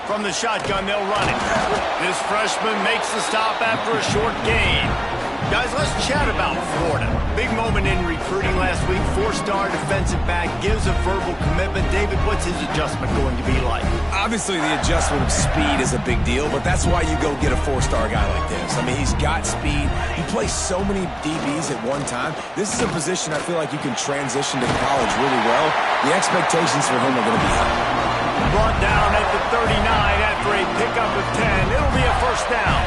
From the shotgun, they'll run it. This freshman makes the stop after a short gain. Guys, let's chat about Florida. Big moment in recruiting last week. 4-star defensive back gives a verbal commitment. David, what's his adjustment going to be like? Obviously, the adjustment of speed is a big deal, but that's why you go get a 4-star guy like this. I mean, he's got speed. He plays so many DBs at one time. This is a position I feel like you can transition to college really well. The expectations for him are going to be high. Brought down at the 39 after a pickup of 10. It'll be a first down.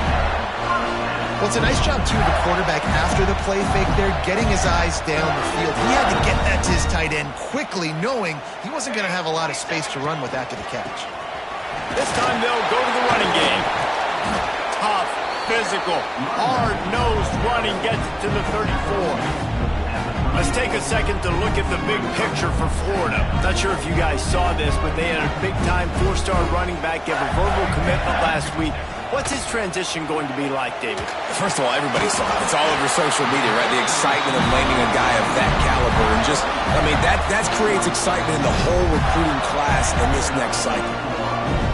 Well, it's a nice job, too, the quarterback after the play fake there, getting his eyes down the field. He had to get that to his tight end quickly, knowing he wasn't going to have a lot of space to run with after the catch. This time they'll go to the running game. Tough, physical, hard-nosed running gets it to the 34. Let's take a second to look at the big picture for Florida. Not sure if you guys saw this, but they had a big-time 4-star running back give a verbal commitment last week. What's his transition going to be like, David? First of all, everybody saw it. It's all over social media, right? The excitement of landing a guy of that caliber. And just, I mean, that creates excitement in the whole recruiting class in this next cycle.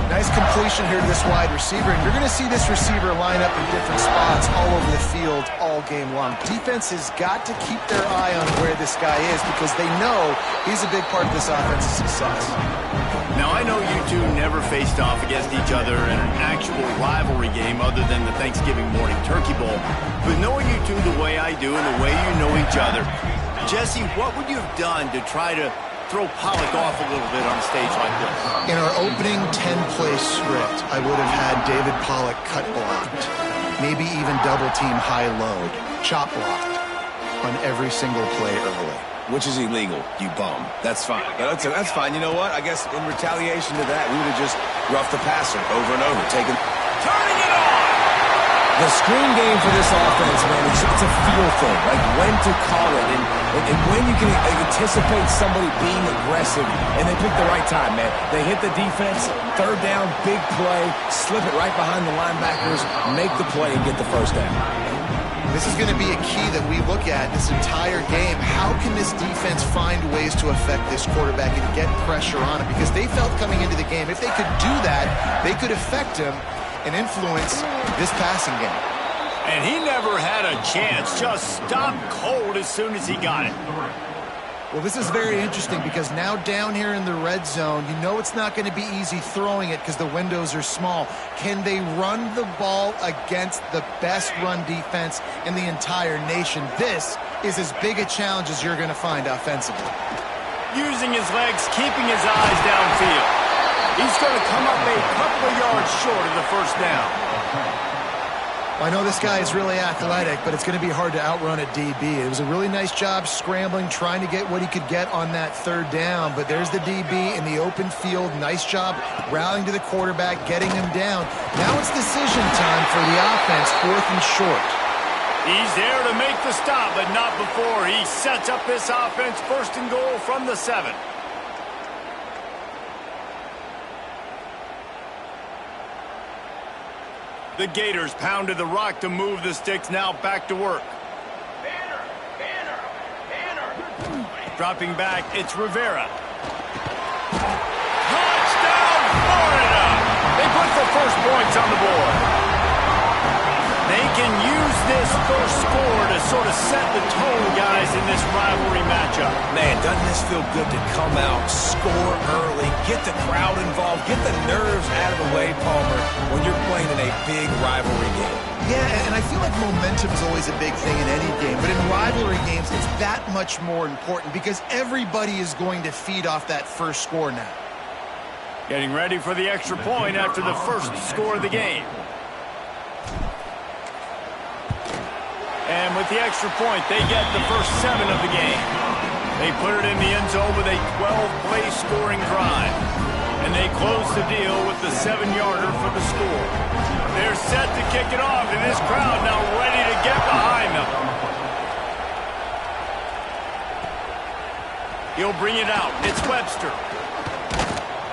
Nice completion here to this wide receiver, and you're going to see this receiver line up in different spots all over the field all game long. Defense has got to keep their eye on where this guy is because they know he's a big part of this offense's success. Now, I know you two never faced off against each other in an actual rivalry game other than the Thanksgiving morning Turkey Bowl. But knowing you two the way I do and the way you know each other, Jesse, what would you have done to try to throw Pollock off a little bit on a stage like this? In our opening 10-play script, I would have had David Pollock cut blocked, maybe even double-team high-load, chop blocked on every single play early. Which is illegal, you bum. That's fine. That's fine. You know what? I guess in retaliation to that, we would have just roughed the passer over and over, turning it on! The screen game for this offense, man, it's a feel thing, like when to call it and when you can anticipate somebody being aggressive, and they pick the right time, man. They hit the defense, third down, big play, slip it right behind the linebackers, make the play, and get the first down. This is going to be a key that we look at this entire game. How can this defense find ways to affect this quarterback and get pressure on him? Because they felt coming into the game, if they could do that, they could affect him and influence this passing game. And he never had a chance. Just stopped cold as soon as he got it. Well, this is very interesting because now down here in the red zone, you know it's not going to be easy throwing it because the windows are small. Can they run the ball against the best run defense in the entire nation? This is as big a challenge as you're going to find offensively. Using his legs, keeping his eyes downfield. He's going to come up a couple of yards short of the first down. Well, I know this guy is really athletic, but it's going to be hard to outrun a DB. It was a really nice job scrambling, trying to get what he could get on that third down. But there's the DB in the open field. Nice job rallying to the quarterback, getting him down. Now it's decision time for the offense, 4th and short. He's there to make the stop, but not before. He sets up this offense, 1st and goal from the 7. The Gators pounded the rock to move the sticks, now back to work. Banner. Dropping back, it's Rivera. Touchdown, Florida! They put the first points on the board. They can use this first score to sort of set the tone, guys, in this rivalry matchup. Man, doesn't this feel good to come out, score early, get the crowd involved, get the nerves out of the way, Palmer, when you're playing in a big rivalry game? Yeah, and I feel like momentum is always a big thing in any game, but in rivalry games, it's that much more important because everybody is going to feed off that first score now. Getting ready for the extra point after the first score of the game. And with the extra point, they get the first 7 of the game. They put it in the end zone with a 12-play scoring drive. And they close the deal with the 7-yarder for the score. They're set to kick it off, and this crowd now ready to get behind them. He'll bring it out. It's Webster.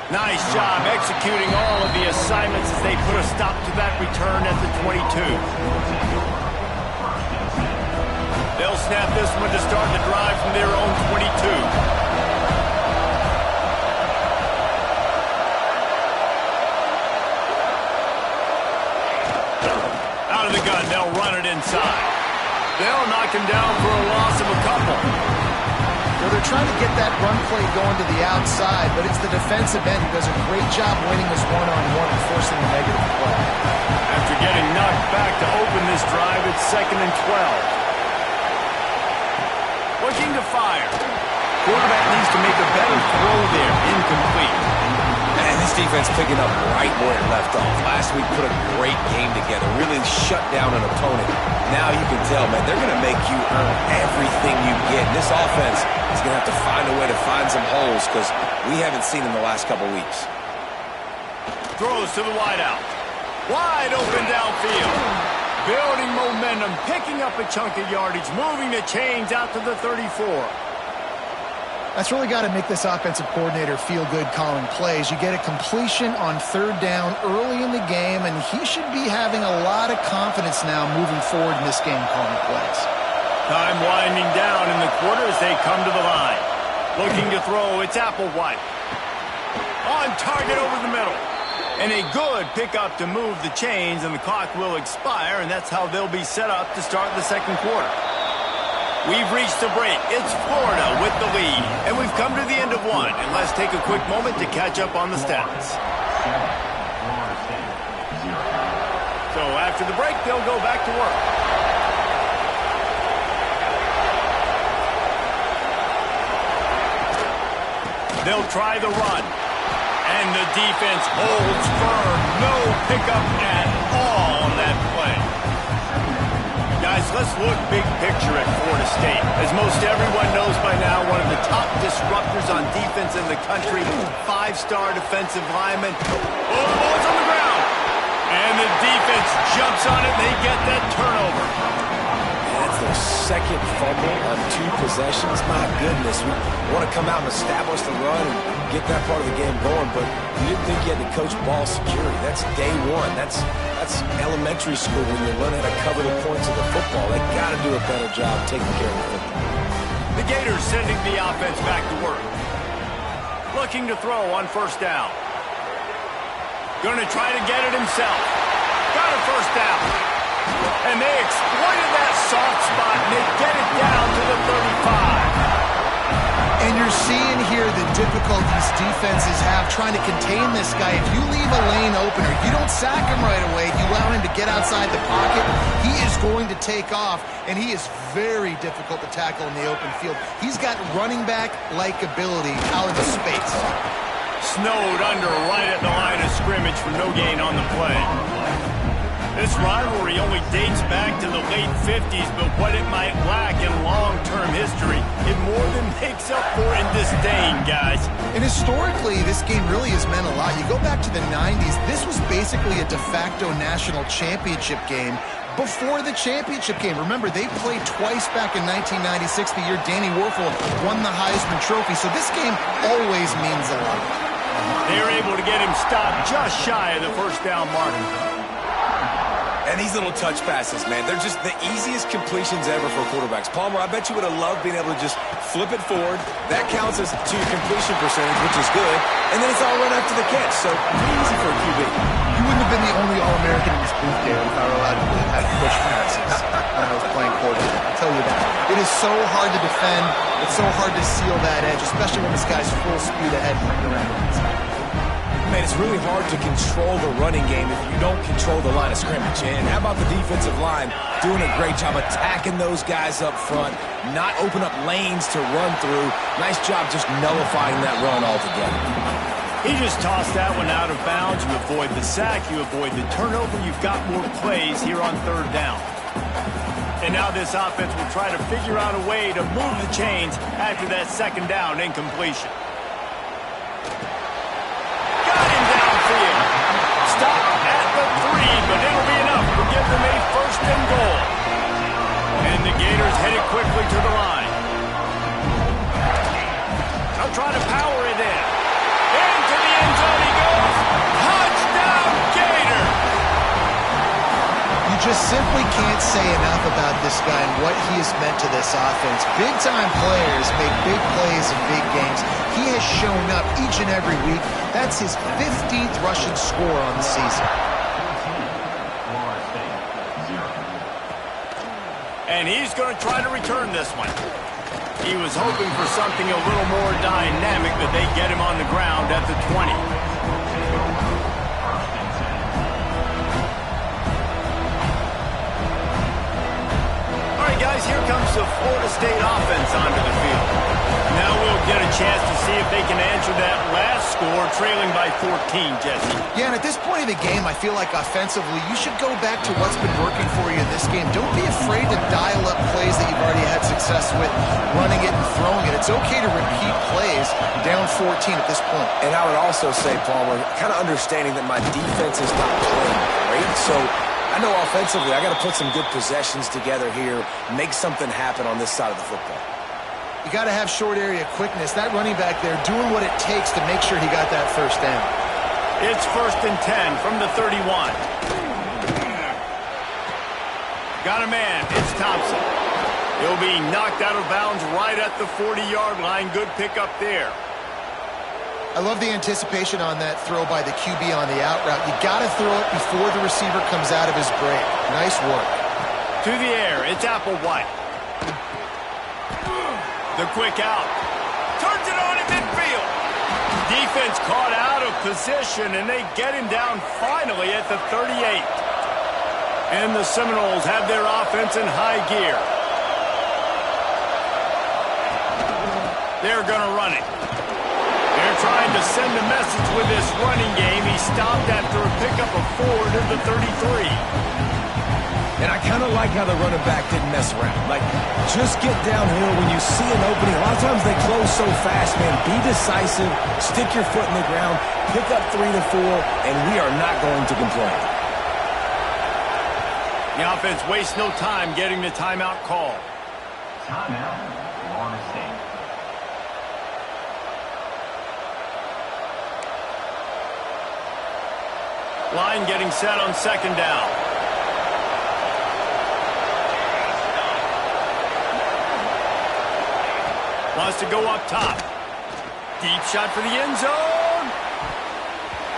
Nice job executing all of the assignments as they put a stop to that return at the 22. They'll snap this one to start the drive from their own 22. out of the gun. They'll run it inside. They'll knock him down for a loss of a couple. Well, they're trying to get that run play going to the outside, but it's the defensive end who does a great job winning this one-on-one and forcing a negative play. After getting knocked back to open this drive, it's 2nd and 12. Looking to fire. Quarterback needs to make a better throw there. Incomplete. And this defense picking up right where it left off. Last week put a great game together, really shut down an opponent. Now you can tell, man, they're going to make you earn everything you get. And this offense is going to have to find a way to find some holes because we haven't seen in the last couple weeks. Throws to the wideout. Wide open downfield. Building momentum, picking up a chunk of yardage, moving the chains out to the 34. That's really got to make this offensive coordinator feel good calling plays. You get a completion on 3rd down early in the game, and he should be having a lot of confidence now moving forward in this game calling plays. Time winding down in the quarter as they come to the line. Looking to throw, it's Applewhite. On target over the middle. And a good pickup to move the chains, and the clock will expire, and that's how they'll be set up to start the 2nd quarter. We've reached the break. It's Florida with the lead. And we've come to the end of one. And let's take a quick moment to catch up on the stats. So after the break, they'll go back to work. They'll try the run. And the defense holds firm. No pickup at all on that play. Guys, let's look big picture at Florida State. As most everyone knows by now, one of the top disruptors on defense in the country, 5-star defensive lineman. Oh, the ball's on the ground. And the defense jumps on it, and they get that turnover. That's their 2nd fumble on 2 possessions. My goodness, we want to come out and establish the run and get that part of the game going, but we didn't think you had to coach ball security. That's day one. That's elementary school when you learn how to cover the points of the football. They got to do a better job taking care of the football. The Gators sending the offense back to work. Looking to throw on 1st down. Going to try to get it himself. Got a 1st down. And they exploited that soft spot, and they get it down to the 35. And you're seeing here the difficulties defenses have trying to contain this guy. If you leave a lane open or you don't sack him right away, you allow him to get outside the pocket, he is going to take off, and he is very difficult to tackle in the open field. He's got running back-like ability out into space. Snowed under right at the line of scrimmage for no gain on the play. This rivalry only dates back to the late 50s, but what it might lack in long-term history, it more than makes up for in disdain, guys. And historically, this game really has meant a lot. You go back to the 90s, this was basically a de facto national championship game before the championship game. Remember, they played twice back in 1996, the year Danny Werfel won the Heisman Trophy, so this game always means a lot. They were able to get him stopped just shy of the 1st down mark. And these little touch passes, man, they're just the easiest completions ever for quarterbacks. Palmer, I bet you would have loved being able to just flip it forward. That counts as to your completion percentage, which is good. And then it's all run after the catch, so pretty easy for a QB. You wouldn't have been the only All-American in this booth, Dave, if I were allowed to have push passes when I was playing quarterback. I'll tell you that. It is so hard to defend. It's so hard to seal that edge, especially when this guy's full speed ahead running around the inside. Man, it's really hard to control the running game if you don't control the line of scrimmage. And how about the defensive line doing a great job attacking those guys up front, not open up lanes to run through. Nice job just nullifying that run altogether. He just tossed that one out of bounds. You avoid the sack, you avoid the turnover. You've got more plays here on 3rd down. And now this offense will try to figure out a way to move the chains after that 2nd down incompletion. Stop at the 3, but it'll be enough to give them a 1st and goal. And the Gators headed quickly to the line. They'll try to power it in. Into the end zone he goes. Touchdown, Gator! You just simply can't say enough about this guy and what he has meant to this offense. Big-time players make big plays in big games. He has shown up each and every week. That's his 15th rushing score on the season. And he's going to try to return this one. He was hoping for something a little more dynamic, but they get him on the ground at the 20. All right, guys, here comes the Florida State offense onto the field. Now we'll get a chance to see if they can answer that last score, trailing by 14, Jesse. Yeah, and at this point of the game, I feel like offensively, you should go back to what's been working for you in this game. Don't be afraid to dial up plays that you've already had success with, running it and throwing it. It's okay to repeat plays down 14 at this point. And I would also say, Palmer, kind of understanding that my defense is not playing great, so I know offensively I got to put some good possessions together here, make something happen on this side of the football. You got to have short area quickness. That running back there doing what it takes to make sure he got that first down. It's 1st and 10 from the 31. Got a man. It's Thompson. He'll be knocked out of bounds right at the 40-yard line. Good pickup there. I love the anticipation on that throw by the QB on the out route. You got to throw it before the receiver comes out of his break. Nice work. To the air. It's Applewhite. The quick out. Turns it on in midfield. Defense caught out of position, and they get him down finally at the 38. And the Seminoles have their offense in high gear. They're going to run it. They're trying to send a message with this running game. He stopped after a pickup of 4 to the 33. And I kind of like how the running back didn't mess around. Like, just get downhill when you see an opening. A lot of times they close so fast, man. Be decisive, stick your foot in the ground, pick up 3 to 4, and we are not going to complain. The offense wastes no time getting the timeout call. Timeout, Florida State. Line getting set on 2nd down. Wants to go up top. Deep shot for the end zone.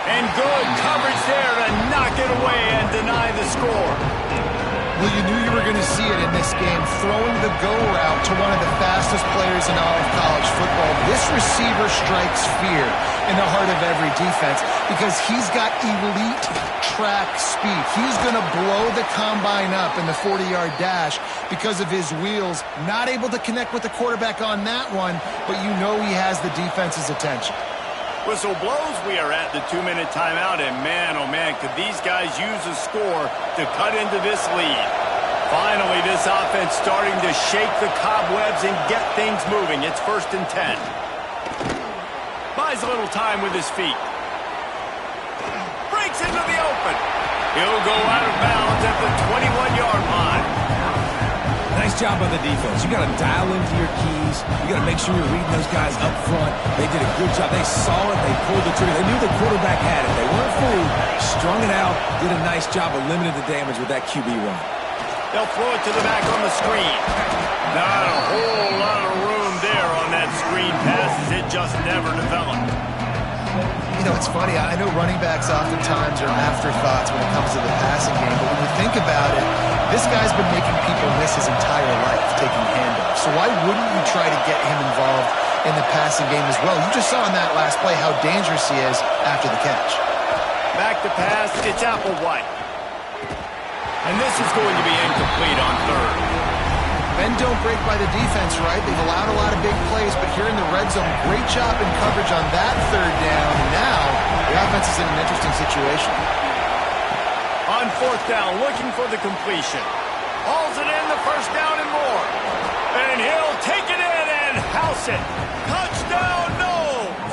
And good coverage there to knock it away and deny the score. Well, you knew you were going to see it in this game, throwing the go route to one of the fastest players in all of college football. This receiver strikes fear in the heart of every defense because he's got elite track speed. He's going to blow the combine up in the 40-yard dash because of his wheels. Not able to connect with the quarterback on that one, but you know he has the defense's attention. Whistle blows. We are at the 2-minute timeout, and man, oh man, could these guys use a score to cut into this lead. Finally, this offense starting to shake the cobwebs and get things moving. It's 1st and 10. Buys a little time with his feet. Breaks into the open. He'll go out of bounds at the 21-yard line. Nice job by the defense. You got to dial into your keys. You got to make sure you're reading those guys up front. They did a good job. They saw it. They pulled the trigger. They knew the quarterback had it. They weren't fooled. Strung it out. Did a nice job of limiting the damage with that QB run. They'll throw it to the back on the screen. Not a whole lot of room there on that screen pass as it just never developed. You know, it's funny. I know running backs oftentimes are afterthoughts when it comes to the passing game, but when you think about it, this guy's been making people miss his entire life taking handoffs. So why wouldn't you try to get him involved in the passing game as well? You just saw in that last play how dangerous he is after the catch. Back to pass, it's Applewhite. And this is going to be incomplete on 3rd. Bend don't break by the defense, right? They've allowed a lot of big plays, but here in the red zone, great job in coverage on that 3rd down. And now the offense is in an interesting situation. On 4th down, looking for the completion. Hauls it in, the 1st down and more. And he'll take it in and house it. Touchdown, Noles!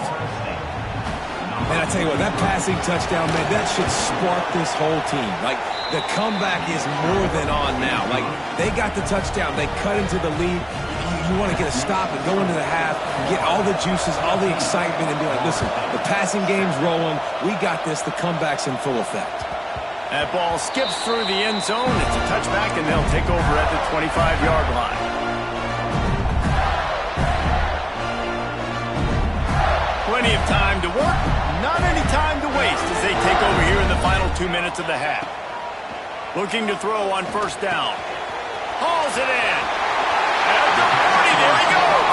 Man, I tell you what, that passing touchdown, man, that should spark this whole team. Like, the comeback is more than on now. Like, they got the touchdown. They cut into the lead. You want to get a stop and go into the half, get all the juices, all the excitement, and be like, listen, the passing game's rolling. We got this. The comeback's in full effect. That ball skips through the end zone. It's a touchback, and they'll take over at the 25-yard line. Plenty of time to work, not any time to waste as they take over here in the final 2 minutes of the half. Looking to throw on 1st down. hauls it in. At the 40, there he goes.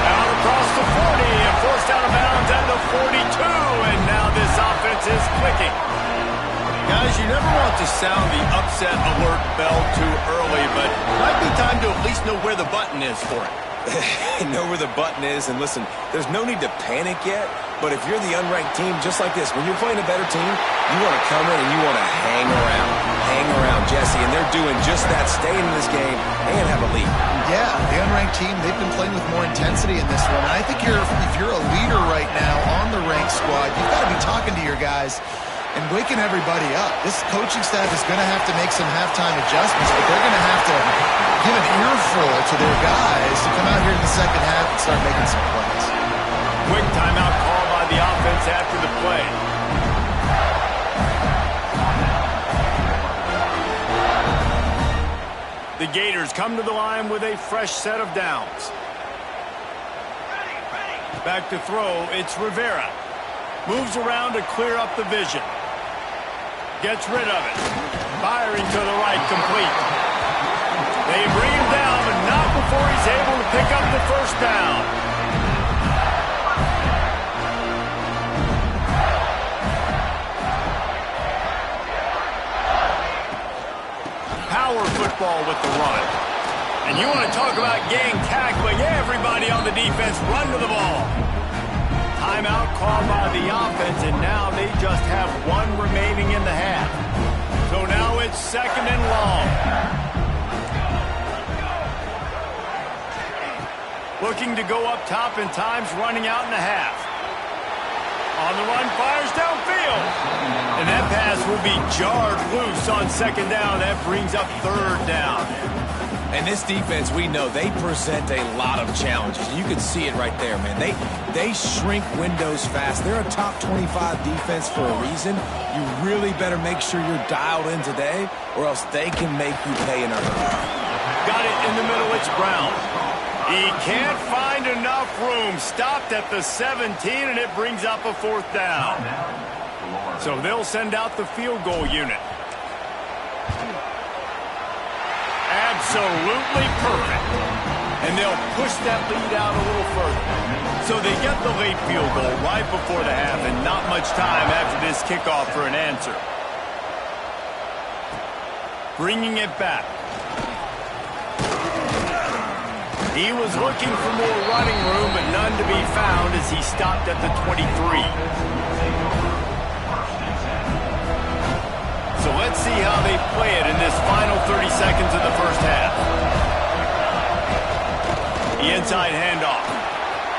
Out across the 40 and forced out of bounds at the 42. And now this offense is clicking. Guys, you never want to sound the upset alert bell too early, but it might be time to at least know where the button is for it. Know where the button is, and listen, there's no need to panic yet, but if you're the unranked team, just like this, when you're playing a better team, you want to come in and you want to hang around, Jesse, and they're doing just that, staying in this game and have a lead. Yeah, the unranked team, they've been playing with more intensity in this one, and I think if you're a leader right now on the ranked squad, you've got to be talking to your guys and waking everybody up. This coaching staff is going to have to make some halftime adjustments, but they're going to have to give an earful to their guys to come out here in the second half and start making some plays. Quick timeout call by the offense after the play. The Gators come to the line with a fresh set of downs. Back to throw, it's Rivera. Moves around to clear up the vision. Gets rid of it. Firing to the right, complete. They bring him down, but not before he's able to pick up the first down. Power football with the run. And you want to talk about gang tackling. Everybody on the defense run to the ball. Timeout called by the offense, and now they just have one remaining in the half. So now it's second and long. Looking to go up top, and time's running out in the half. On the run, fires downfield. And that pass will be jarred loose on second down. That brings up third down. And this defense, we know, they present a lot of challenges. You can see it right there, man. They shrink windows fast. They're a top 25 defense for a reason. You really better make sure you're dialed in today, or else they can make you pay in a hurry. Got it in the middle, it's Brown. He can't find enough room. Stopped at the 17, and it brings up a fourth down. So they'll send out the field goal unit. Absolutely perfect. And they'll push that lead out a little further. So they get the late field goal right before the half, and not much time after this kickoff for an answer. Bringing it back. He was looking for more running room, but none to be found as he stopped at the 23. So let's see how they play it in this final 30 seconds of the first half. The inside handoff.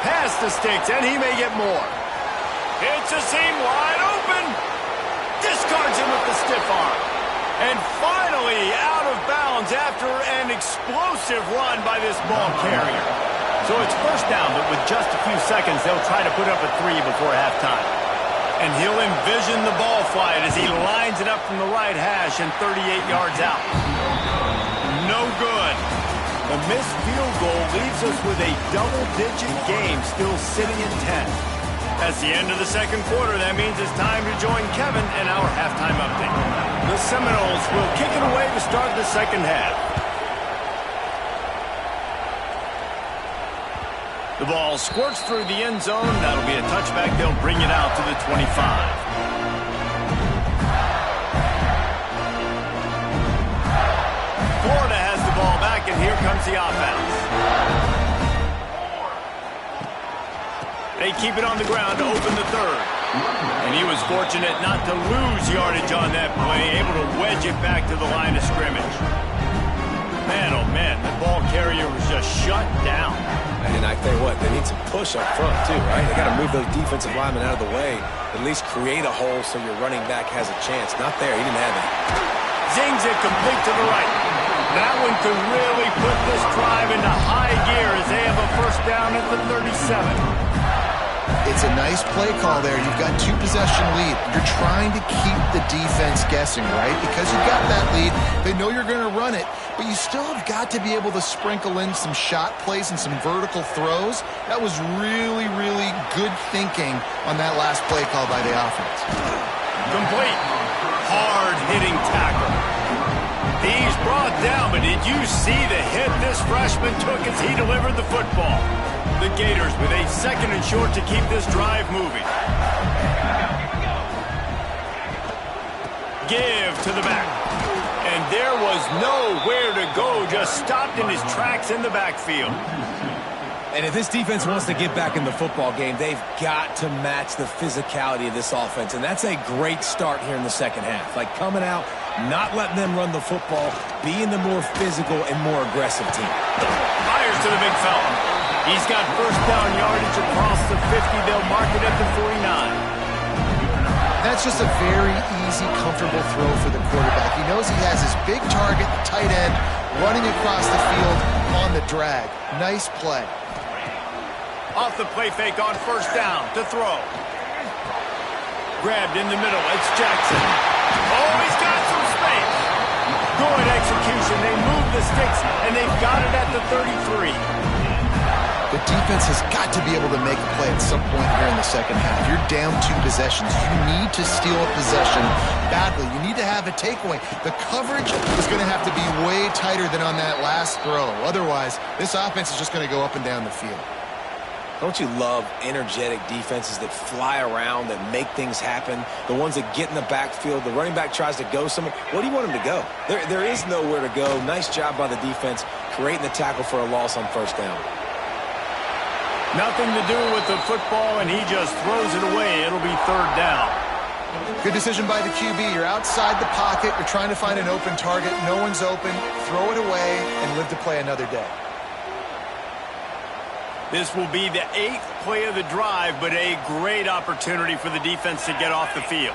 Pass the sticks, and he may get more. It's a seam wide open. Discards him with the stiff arm. And finally out of bounds after an explosive run by this ball carrier. So it's first down, but with just a few seconds, they'll try to put up a 3 before halftime. And he'll envision the ball flight as he lines it up from the right hash and 38 yards out. No good. The missed field goal leaves us with a double-digit game still sitting at 10. That's the end of the second quarter. That means it's time to join Kevin in our halftime update. The Seminoles will kick it away to start the second half. The ball squirts through the end zone. That'll be a touchback. They'll bring it out to the 25. Florida has the ball back, and here comes the offense. They keep it on the ground to open the third. And he was fortunate not to lose yardage on that play, able to wedge it back to the line of scrimmage. Man, oh man, the ball carrier was just shut down. And I tell you what, they need some push up front too, right? They got to move those defensive linemen out of the way, at least create a hole so your running back has a chance. Not there, he didn't have it. Zings it complete to the right. That one could really put this drive into high gear as they have a first down at the 37. It's a nice play call there. You've got 2-possession lead. You're trying to keep the defense guessing, right? Because you've got that lead. They know you're going to run it, but you still have got to be able to sprinkle in some shot plays and some vertical throws. That was really, really good thinking on that last play call by the offense. Complete. Hard-hitting tackle. He's brought down, but did you see the hit this freshman took as he delivered the football? The Gators with a 2nd and short to keep this drive moving. Give to the back. And there was nowhere to go, just stopped in his tracks in the backfield. And if this defense wants to get back in the football game, they've got to match the physicality of this offense. And that's a great start here in the second half. Like coming out, not letting them run the football, being the more physical and more aggressive team. Fires to the big fella. He's got first down yardage across the 50. They'll mark it at the 49. That's just a very easy, comfortable throw for the quarterback. He knows he has his big target, the tight end, running across the field on the drag. Nice play. Off the play fake on first down to throw. Grabbed in the middle. It's Jackson. Oh, he's got some space. Good execution. They move the sticks, and they've got it at the 33. The defense has got to be able to make a play at some point here in the second half. You're down 2 possessions. You need to steal a possession badly. You need to have a takeaway. The coverage is going to have to be way tighter than on that last throw. Otherwise, this offense is just going to go up and down the field. Don't you love energetic defenses that fly around, that make things happen? The ones that get in the backfield, the running back tries to go somewhere. Where do you want him to go? There is nowhere to go. Nice job by the defense creating the tackle for a loss on first down. Nothing to do with the football, and he just throws it away. It'll be 3rd down. Good decision by the QB. You're outside the pocket. You're trying to find an open target. No one's open. Throw it away and live to play another day. This will be the 8th play of the drive, but a great opportunity for the defense to get off the field.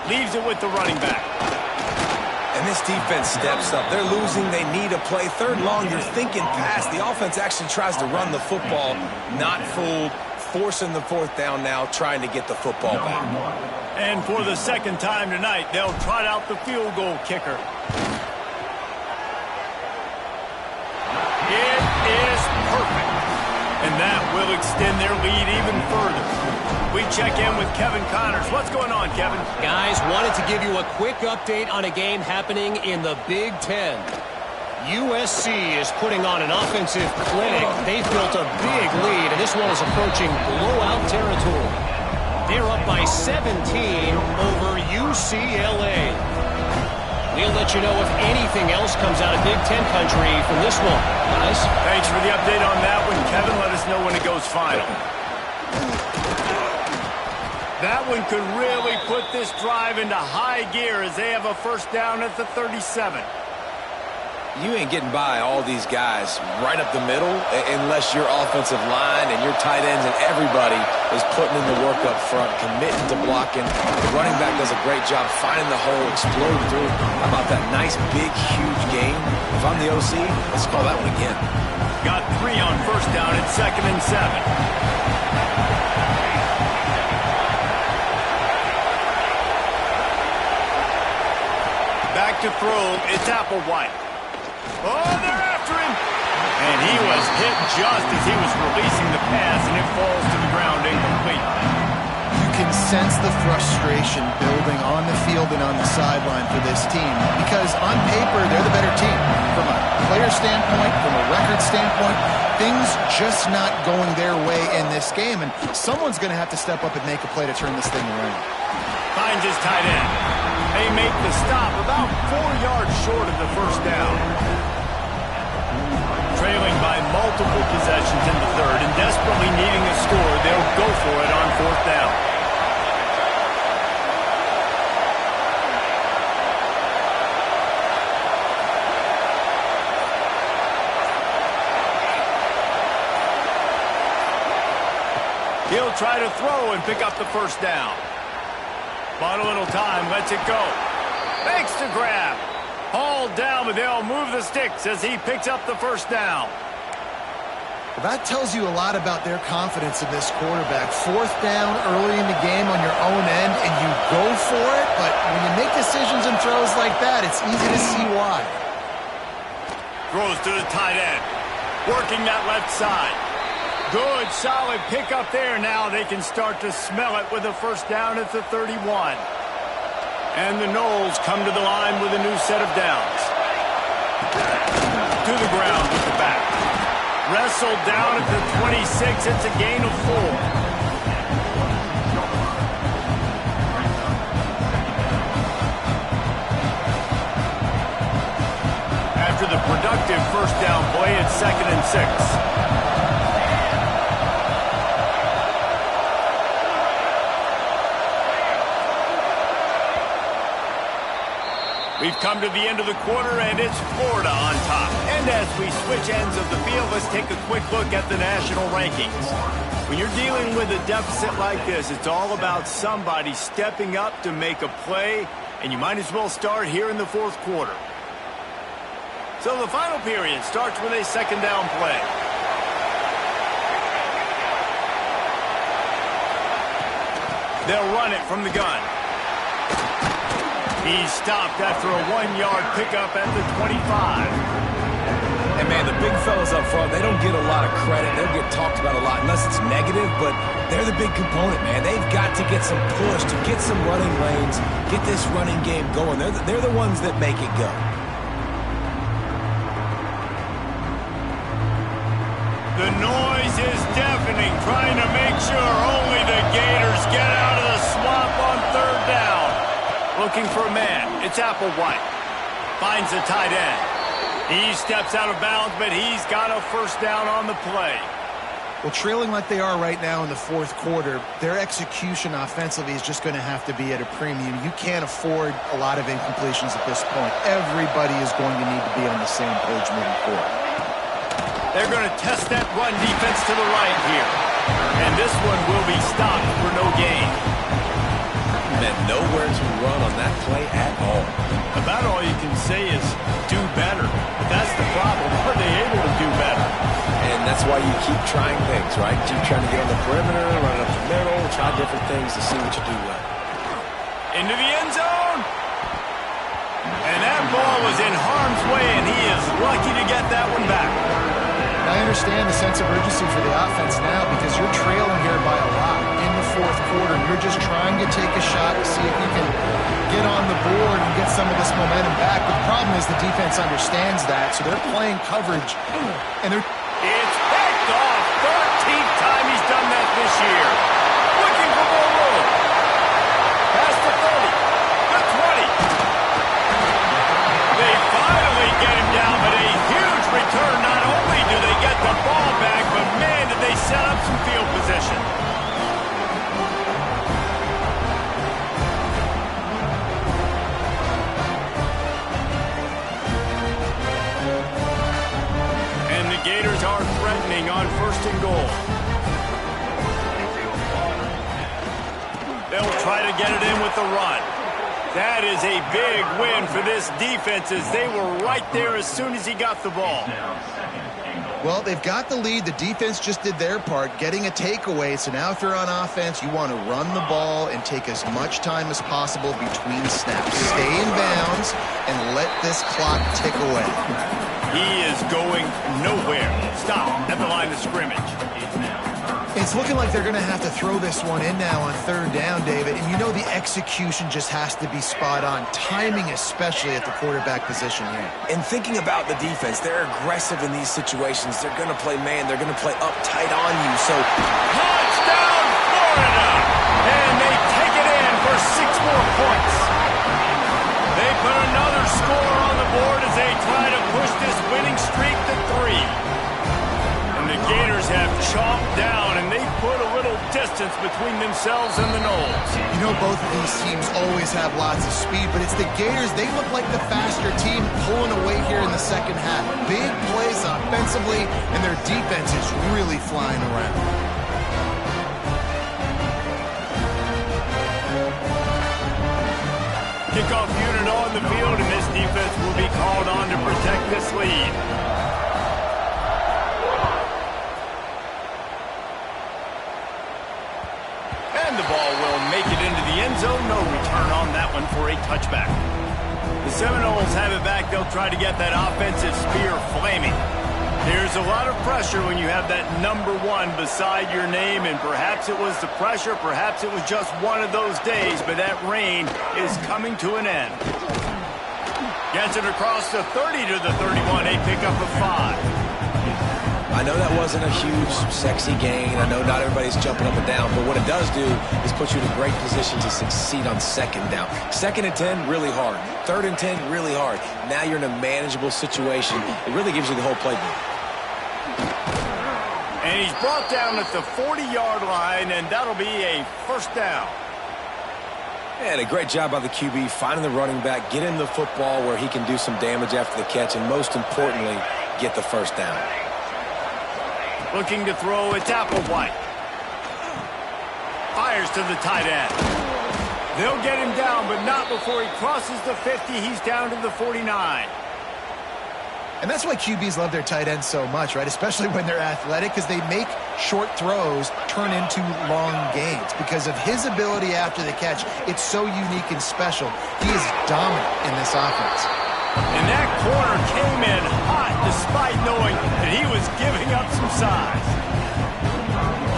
Leaves it with the running back. And this defense steps up. They're losing. They need a play. 3rd long, you're thinking pass. The offense actually tries to run the football. Not fooled. Forcing the 4th down now, trying to get the football back. And for the 2nd time tonight, they'll trot out the field goal kicker. It is perfect. And that will extend their lead even further. We check in with Kevin Connors. What's going on, Kevin? Guys, wanted to give you a quick update on a game happening in the Big Ten. USC is putting on an offensive clinic. They've built a big lead, and this one is approaching blowout territory. They're up by 17 over UCLA. We'll let you know if anything else comes out of Big Ten country from this one, guys. Thanks for the update on that one, Kevin. Let us know when it goes final. That one could really put this drive into high gear as they have a first down at the 37. You ain't getting by all these guys right up the middle unless your offensive line and your tight ends and everybody is putting in the work up front, committing to blocking. The running back does a great job finding the hole, exploding through. How about that nice, big, huge game? If I'm the OC, let's call that one again. Got 3 on first down at 2nd and 7. Back to throw, it's Applewhite. Oh, they're after him! And he was hit just as he was releasing the pass, and it falls to the ground incomplete. You can sense the frustration building on the field and on the sideline for this team because on paper, they're the better team. From a player standpoint, from a record standpoint, things just not going their way in this game, and someone's going to have to step up and make a play to turn this thing around. Finds his tight end. They make the stop about 4 yards short of the first down. Trailing by multiple possessions in the 3rd and desperately needing a score, they'll go for it on 4th down. He'll try to throw and pick up the first down. Bought a little time, lets it go. Makes the grab. Hauled down, but they'll move the sticks as he picks up the first down. Well, that tells you a lot about their confidence in this quarterback. 4th down early in the game on your own end, and you go for it, but when you make decisions and throws like that, it's easy to see why. Throws to the tight end. Working that left side. Good, solid pickup there. Now they can start to smell it with a first down at the 31. And the Noles come to the line with a new set of downs. To the ground with the back. Wrestled down at the 26. It's a gain of 4. After the productive first down play, it's 2nd and 6. We've come to the end of the quarter, and it's Florida on top. And as we switch ends of the field, let's take a quick look at the national rankings. When you're dealing with a deficit like this, it's all about somebody stepping up to make a play, and you might as well start here in the 4th quarter. So the final period starts with a 2nd down play. They'll run it from the gun. He's stopped after a 1-yard pickup at the 25. And, man, the big fellas up front, they don't get a lot of credit. They'll get talked about a lot unless it's negative, but they're the big component, man. They've got to get some push, to get some running lanes, get this running game going. They're the ones that make it go. The noise is deafening, trying to make sure only the Gators get out of the swamp on 3rd down. Looking for a man. It's Applewhite. Finds the tight end. He steps out of bounds, but he's got a 1st down on the play. Well, trailing like they are right now in the 4th quarter, their execution offensively is just going to have to be at a premium. You can't afford a lot of incompletions at this point. Everybody is going to need to be on the same page moving forward. They're going to test that run defense to the right here. And this one will be stopped for no gain. And nowhere to run on that play at all. About all you can say is do better. But that's the problem. Are they able to do better? And that's why you keep trying things, right? Keep trying to get on the perimeter, run up the middle, try different things to see what you do well. Into the end zone. And that ball was in harm's way, and he is lucky to get that one back. I understand the sense of urgency for the offense now because you're trailing here by a lot in the 4th quarter. You're just trying to take a shot to see if you can get on the board and get some of this momentum back. But the problem is the defense understands that, so they're playing coverage. And they're... It's picked off. 13th time he's done that this year. Looking for more room. Past the 30. The 20. They finally get him down, but a huge return. Not only do they get the ball back, but man, did they set up some field position. And the Gators are threatening on 1st and goal. They'll try to get it in with the run. That is a big win for this defense as they were right there as soon as he got the ball. Well, they've got the lead. The defense just did their part, getting a takeaway. So now if you're on offense, you want to run the ball and take as much time as possible between snaps. Stay in bounds and let this clock tick away. He is going nowhere. Stop at the line of scrimmage. It's looking like they're going to have to throw this one in now on 3rd down, David. And you know the execution just has to be spot on. Timing especially at the quarterback position here. And thinking about the defense, they're aggressive in these situations. They're going to play man. They're going to play up tight on you. So touchdown, Florida! And they take it in for 6 more points. They put another score on the board as they try to push this winning streak to 3. And the Gators have chomped down, and they've put a little distance between themselves and the Noles. You know, both of these teams always have lots of speed, but it's the Gators. They look like the faster team pulling away here in the 2nd half. Big plays offensively, and their defense is really flying around. Kickoff unit on the field, and this defense will be called on to protect this lead. And the ball will make it into the end zone. No return on that one for a touchback. The Seminoles have it back. They'll try to get that offensive spear flaming. There's a lot of pressure when you have that number 1 beside your name, and perhaps it was the pressure, perhaps it was just one of those days, but that reign is coming to an end. Gets it across the 30 to the 31, a pickup of 5. I know that wasn't a huge, sexy gain. I know not everybody's jumping up and down, but what it does do is put you in a great position to succeed on second down. 2nd and 10, really hard. 3rd and 10, really hard. Now you're in a manageable situation. It really gives you the whole playbook. And he's brought down at the 40-yard line, and that'll be a first down. And a great job by the QB finding the running back, getting the football where he can do some damage after the catch, and most importantly, get the first down. Looking to throw, it's Applewhite. Fires to the tight end. They'll get him down, but not before he crosses the 50. He's down to the 49. And that's why QBs love their tight ends so much, right? Especially when they're athletic, because they make short throws turn into long gains. Because of his ability after the catch, it's so unique and special. He is dominant in this offense. And that corner came in hot despite knowing that he was giving up some size.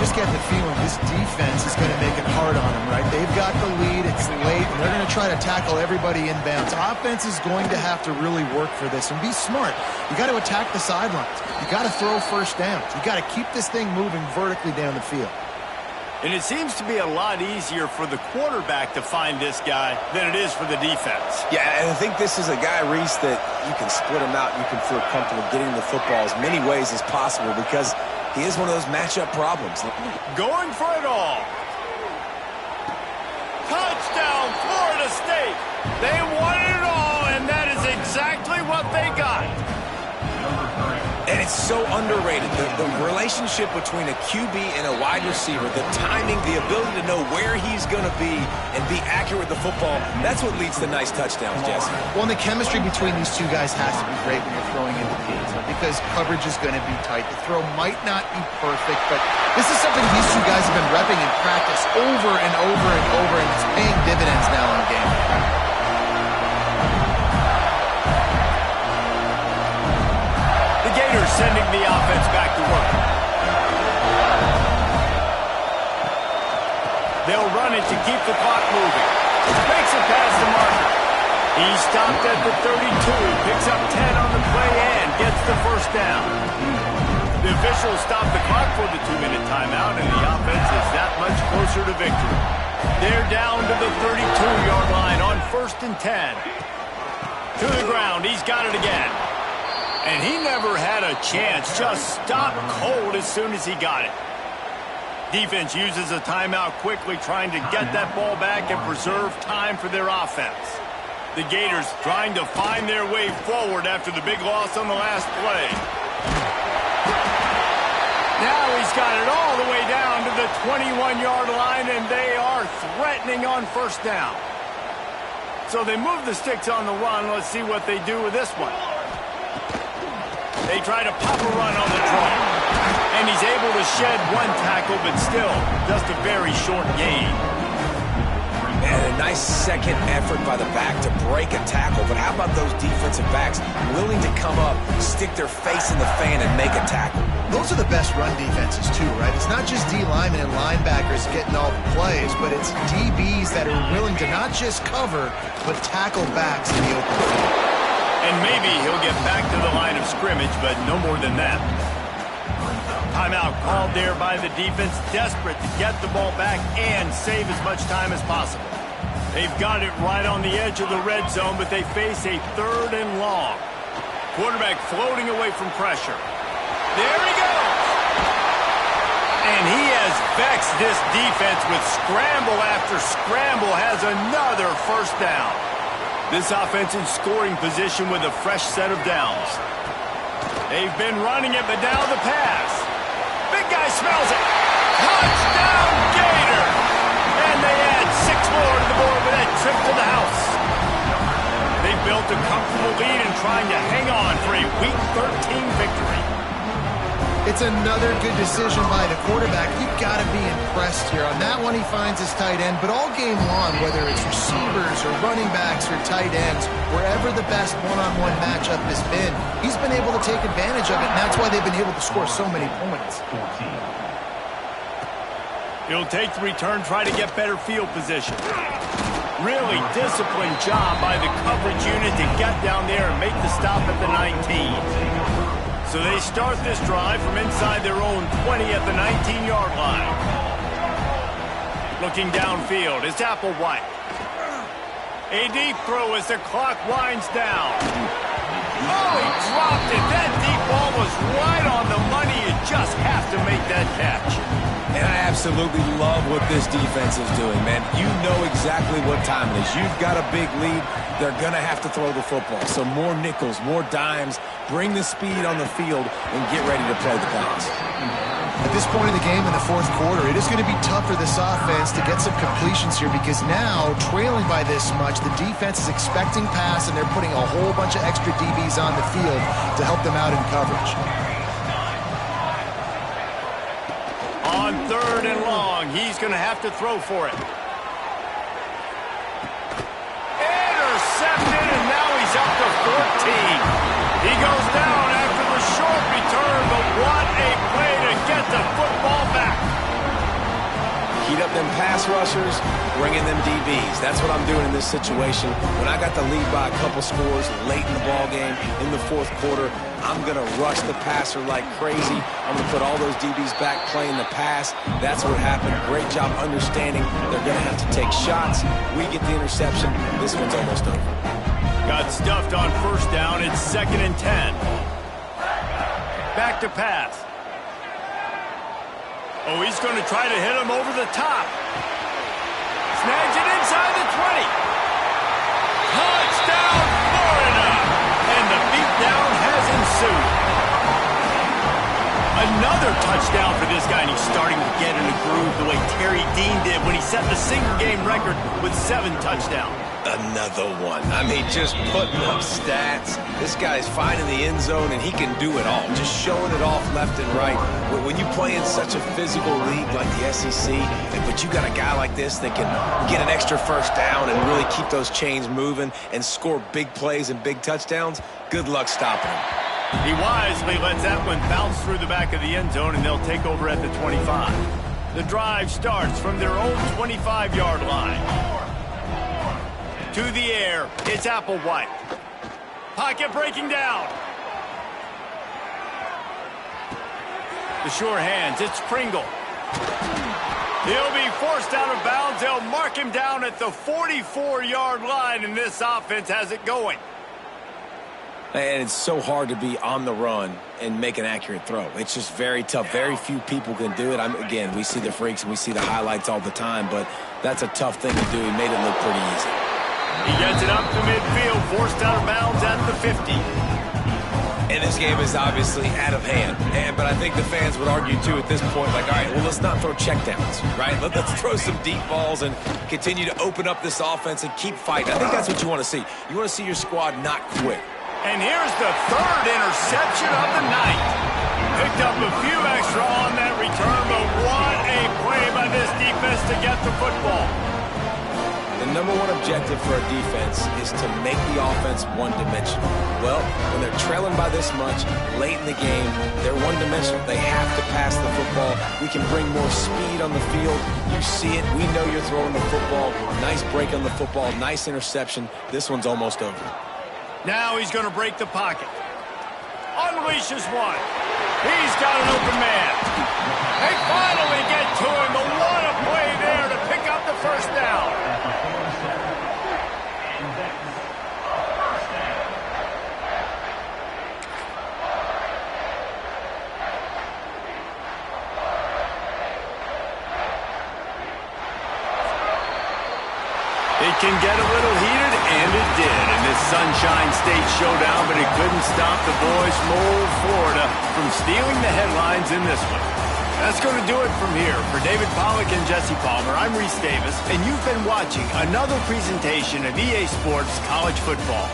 Just get the feeling this defense is going to make it hard on him, right? They've got the lead, it's late, and they're going to try to tackle everybody inbounds. Offense is going to have to really work for this and be smart. You got to attack the sidelines. You got to throw first downs. You got to keep this thing moving vertically down the field. And it seems to be a lot easier for the quarterback to find this guy than it is for the defense. Yeah, and I think this is a guy, Reese, that you can split him out. You can feel comfortable getting the football as many ways as possible because he is one of those matchup problems. Going for it all. Touchdown, Florida State. They wanted it all, and that is exactly what they got. And it's so underrated. The relationship between a QB and a wide receiver, the timing, the ability to know where he's going to be and be accurate with the football, that's what leads to nice touchdowns, Jesse. Well, and the chemistry between these two guys has to be great when you're throwing into the end zone because coverage is going to be tight. The throw might not be perfect, but this is something these two guys have been repping in practice over and over and over, and it's paying dividends now in the game. Gators sending the offense back to work. They'll run it to keep the clock moving. Makes it past the marker. He stopped at the 32, picks up 10 on the play and gets the first down. The officials stop the clock for the 2-minute timeout, and the offense is that much closer to victory. They're down to the 32-yard line on 1st and 10. To the ground, he's got it again. And he never had a chance, just stopped cold as soon as he got it. Defense uses a timeout quickly, trying to get that ball back and preserve time for their offense. The Gators trying to find their way forward after the big loss on the last play. Now he's got it all the way down to the 21-yard line, and they are threatening on first down. So they move the sticks on the run. Let's see what they do with this one. They try to pop a run on the draw. And he's able to shed one tackle, but still just a very short gain. And a nice second effort by the back to break a tackle. But how about those defensive backs willing to come up, stick their face in the fan, and make a tackle? Those are the best run defenses, too, right? It's not just D linemen and linebackers getting all the plays, but it's DBs that are willing to not just cover, but tackle backs in the open field. And maybe he'll get back to the line of scrimmage, but no more than that. Timeout called there by the defense, desperate to get the ball back and save as much time as possible. They've got it right on the edge of the red zone, but they face a 3rd and long. Quarterback floating away from pressure. There he goes! And he has vexed this defense with scramble after scramble, has another first down. This offense in scoring position with a fresh set of downs. They've been running it, but now the pass. Big guy smells it. Touchdown, Gator! And they add 6 more to the board with that trip to the house. They've built a comfortable lead and trying to hang on for a Week 13 victory. It's another good decision by the quarterback. You've got to be impressed here. On that one, he finds his tight end, but all game long, whether it's receivers or running backs or tight ends, wherever the best one-on-one matchup has been, he's been able to take advantage of it, and that's why they've been able to score so many points. He'll take the return, try to get better field position. Really disciplined job by the coverage unit to get down there and make the stop at the 19. So they start this drive from inside their own 20 at the 19-yard line. Looking downfield, it's Applewhite. A deep throw as the clock winds down. Oh, he dropped it. That deep ball was right on the money. You just have to make that catch. And I absolutely love what this defense is doing, man. You know exactly what time it is. You've got a big lead. They're going to have to throw the football. So more nickels, more dimes. Bring the speed on the field and get ready to play the pass. At this point in the game in the fourth quarter, it is going to be tough for this offense to get some completions here because now, trailing by this much, the defense is expecting pass and they're putting a whole bunch of extra DBs on the field to help them out in coverage. On 3rd and long, he's going to have to throw for it. Intercepted, and now he's up to 14. He goes down after the short return, but what a play to get the football back. Heat up them pass rushers, bring in them DBs. That's what I'm doing in this situation. When I got the lead by a couple scores late in the ball game, in the fourth quarter, I'm going to rush the passer like crazy. I'm going to put all those DBs back playing the pass. That's what happened. Great job understanding they're going to have to take shots. We get the interception. This one's almost over. Got stuffed on 1st down. It's 2nd and 10. Back to pass. Oh, he's going to try to hit him over the top. Snags it inside the 20. Touchdown, Florida! And the beatdown has ensued. Another touchdown for this guy, and he's starting to get in a groove the way Terry Dean did when he set the single-game record with 7 touchdowns. Another one. I mean, just putting up stats. This guy's finding the end zone, and he can do it all. Just showing it off left and right. When you play in such a physical league like the SEC, but you got a guy like this that can get an extra 1st down and really keep those chains moving and score big plays and big touchdowns, good luck stopping him. He wisely lets that one bounce through the back of the end zone, and they'll take over at the 25. The drive starts from their own 25-yard line. To the air, it's Applewhite. Pocket breaking down. The sure hands, it's Pringle. He'll be forced out of bounds. They'll mark him down at the 44-yard line, and this offense has it going. And it's so hard to be on the run and make an accurate throw. It's just very tough. Very few people can do it. Again, we see the freaks and we see the highlights all the time, but that's a tough thing to do. He made it look pretty easy. He gets it up to midfield, forced out of bounds at the 50. And this game is obviously out of hand. But I think the fans would argue, too, at this point, like, all right, well, let's not throw checkdowns, right? Let's throw some deep balls and continue to open up this offense and keep fighting. I think that's what you want to see. You want to see your squad not quit. And here's the 3rd interception of the night. Picked up a few extra on that return, but what a play by this defense to get the football. The number one objective for a defense is to make the offense one-dimensional. Well, when they're trailing by this much, late in the game, they're one-dimensional. They have to pass the football. We can bring more speed on the field. You see it. We know you're throwing the football. Nice break on the football. Nice interception. This one's almost over. Now he's going to break the pocket. Unleashes one. He's got an open man. They finally get to him, but what a play there to pick up the 1st down. It can get a little heated, and it did in this Sunshine State showdown, but it couldn't stop the boys from old Florida from stealing the headlines in this one. That's going to do it from here. For David Pollack and Jesse Palmer, I'm Reese Davis, and you've been watching another presentation of EA Sports College Football.